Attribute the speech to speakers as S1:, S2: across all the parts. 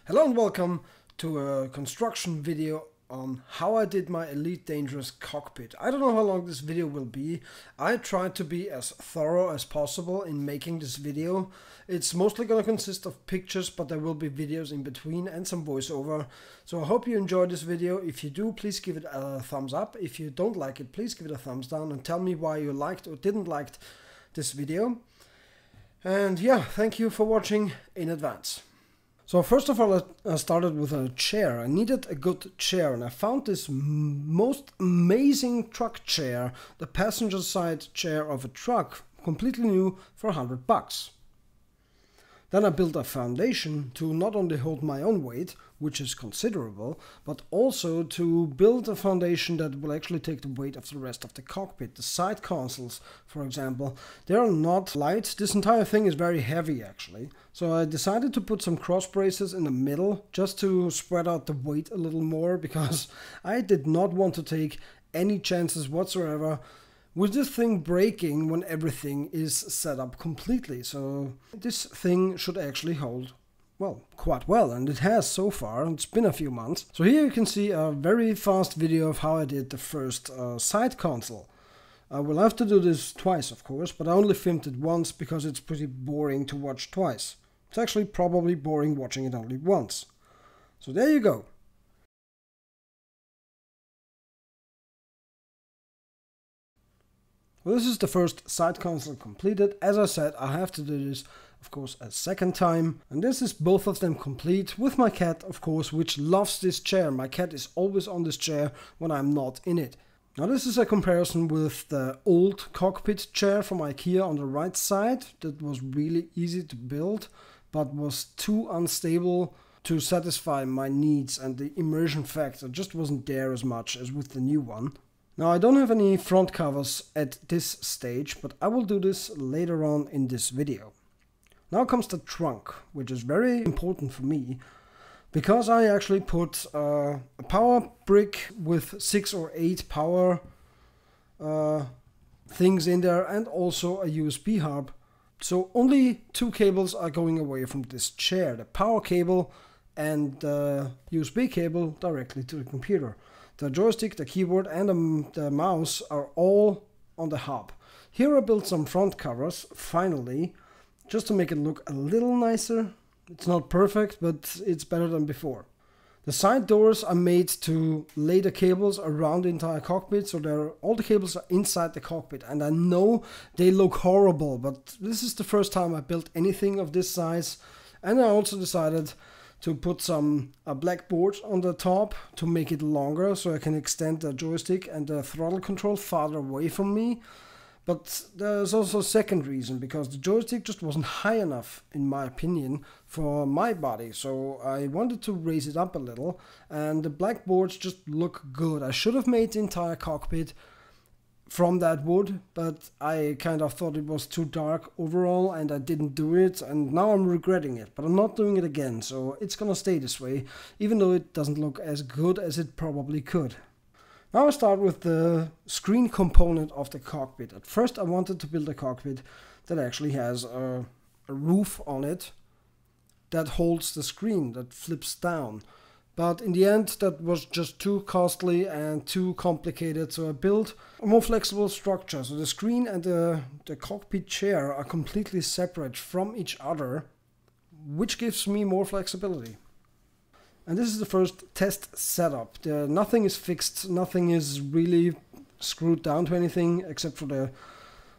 S1: Hello and welcome to a construction video on how I did my Elite Dangerous cockpit. I don't know how long this video will be. I tried to be as thorough as possible in making this video. It's mostly going to consist of pictures, but there will be videos in between and some voiceover. So I hope you enjoyed this video. If you do, please give it a thumbs up. If you don't like it, please give it a thumbs down and tell me why you liked or didn't like this video. And yeah, thank you for watching in advance. So first of all, I started with a chair. I needed a good chair, and I found this most amazing truck chair, the passenger side chair of a truck, completely new, for $100. Then I built a foundation to not only hold my own weight, which is considerable, but also to build a foundation that will actually take the weight of the rest of the cockpit. The side consoles, for example, they are not light. This entire thing is very heavy, actually. So I decided to put some cross braces in the middle just to spread out the weight a little more, because I did not want to take any chances whatsoever with this thing breaking when everything is set up completely. So this thing should actually hold, well, quite well, and it has so far. It's been a few months. So here you can see a very fast video of how I did the first side console. I will have to do this twice, of course, but I only filmed it once because it's pretty boring to watch twice. It's actually probably boring watching it only once. So there you go. Well, this is the first side console completed. As I said, I have to do this, of course, a second time. And this is both of them complete with my cat, of course, which loves this chair. My cat is always on this chair when I'm not in it. Now this is a comparison with the old cockpit chair from IKEA on the right side. That was really easy to build, but was too unstable to satisfy my needs, and the immersion factor just wasn't there as much as with the new one. Now I don't have any front covers at this stage, but I will do this later on in this video. Now comes the trunk, which is very important for me, because I actually put a power brick with 6 or 8 power things in there, and also a USB hub. So only 2 cables are going away from this chair, the power cable and the USB cable directly to the computer. The joystick, the keyboard, and the mouse are all on the hub. Here I built some front covers, finally, just to make it look a little nicer. It's not perfect, but it's better than before. The side doors are made to lay the cables around the entire cockpit, so all the cables are inside the cockpit. And I know they look horrible, but this is the first time I built anything of this size. And I also decided to put some black boards on the top to make it longer, so I can extend the joystick and the throttle control farther away from me. But there's also a second reason, because the joystick just wasn't high enough, in my opinion, for my body. So I wanted to raise it up a little, and the black boards just look good. I should have made the entire cockpit from that wood, but I kind of thought it was too dark overall, and I didn't do it, and now I'm regretting it. But I'm not doing it again, so it's gonna stay this way, even though it doesn't look as good as it probably could. Now I start with the screen component of the cockpit. At first I wanted to build a cockpit that actually has a roof on it that holds the screen, that flips down. But in the end that was just too costly and too complicated, so I built a more flexible structure. So the screen and the cockpit chair are completely separate from each other, which gives me more flexibility. And this is the first test setup. Nothing is fixed, nothing is really screwed down to anything except for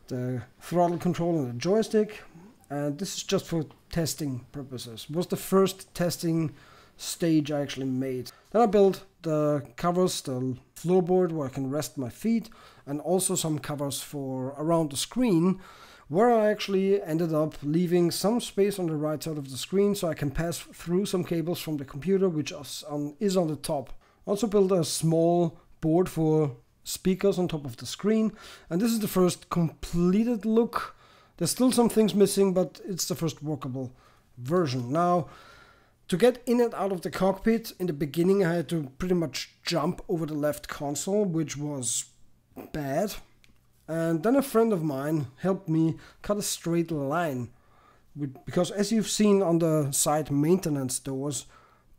S1: the throttle control and the joystick. And this is just for testing purposes. It was the first testing stage I actually made. Then I built the covers, the floorboard where I can rest my feet, and also some covers for around the screen, where I actually ended up leaving some space on the right side of the screen so I can pass through some cables from the computer, which is on the top. Also built a small board for speakers on top of the screen, and this is the first completed look. There's still some things missing, but it's the first workable version. Now, to get in and out of the cockpit, in the beginning I had to pretty much jump over the left console, which was bad. And then a friend of mine helped me cut a straight line, because as you've seen on the side maintenance doors,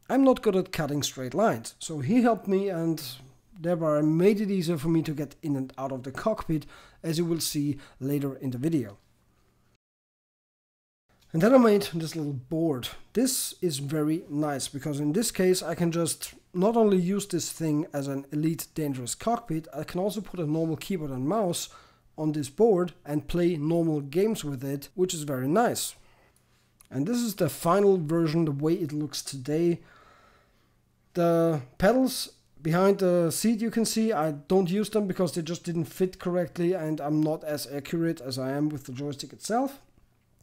S1: I'm not good at cutting straight lines, so he helped me and thereby made it easier for me to get in and out of the cockpit, as you will see later in the video. And then I made this little board. This is very nice because in this case I can just not only use this thing as an Elite Dangerous cockpit, I can also put a normal keyboard and mouse on this board and play normal games with it, which is very nice. And this is the final version, the way it looks today. The pedals behind the seat, you can see, I don't use them because they just didn't fit correctly and I'm not as accurate as I am with the joystick itself.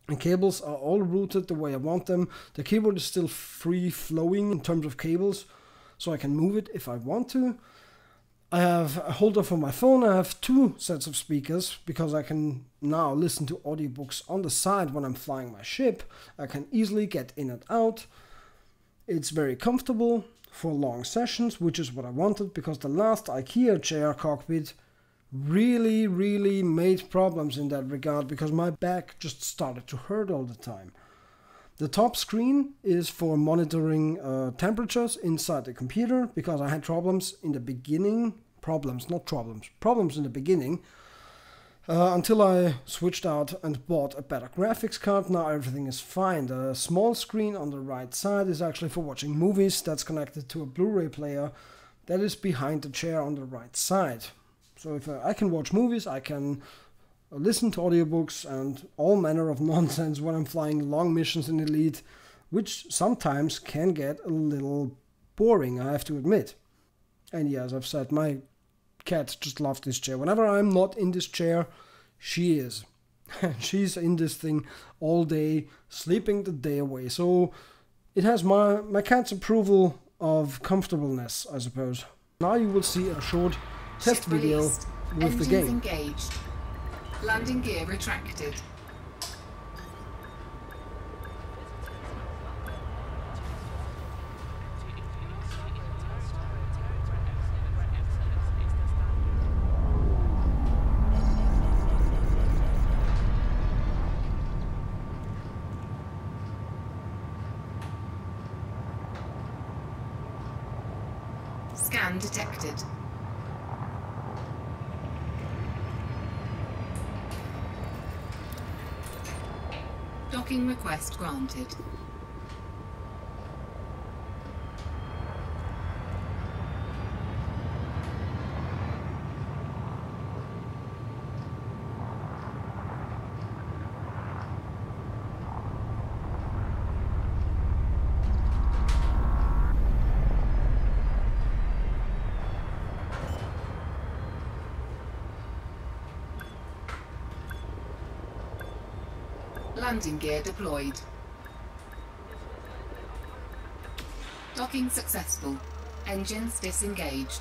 S1: And cables are all routed the way I want them. The keyboard is still free flowing in terms of cables, so I can move it if I want to. I have a holder for my phone. I have 2 sets of speakers because I can now listen to audiobooks on the side when I'm flying my ship. I can easily get in and out. It's very comfortable for long sessions, which is what I wanted because the last IKEA chair cockpit really made problems in that regard because my back just started to hurt all the time. The top screen is for monitoring temperatures inside the computer because I had problems in the beginning. Problems in the beginning until I switched out and bought a better graphics card. Now everything is fine. The small screen on the right side is actually for watching movies. That's connected to a Blu-ray player that is behind the chair on the right side. So if I can watch movies, I can listen to audiobooks and all manner of nonsense when I'm flying long missions in Elite, which sometimes can get a little boring, I have to admit. And yeah, as I've said, my cat just loves this chair. Whenever I'm not in this chair, she is. She's in this thing all day, sleeping the day away. So it has my cat's approval of comfortableness, I suppose. Now you will see a short test video with the game.
S2: Engaged. Landing gear retracted. Scan detected. Docking request granted. Landing gear deployed. Docking successful. Engines disengaged.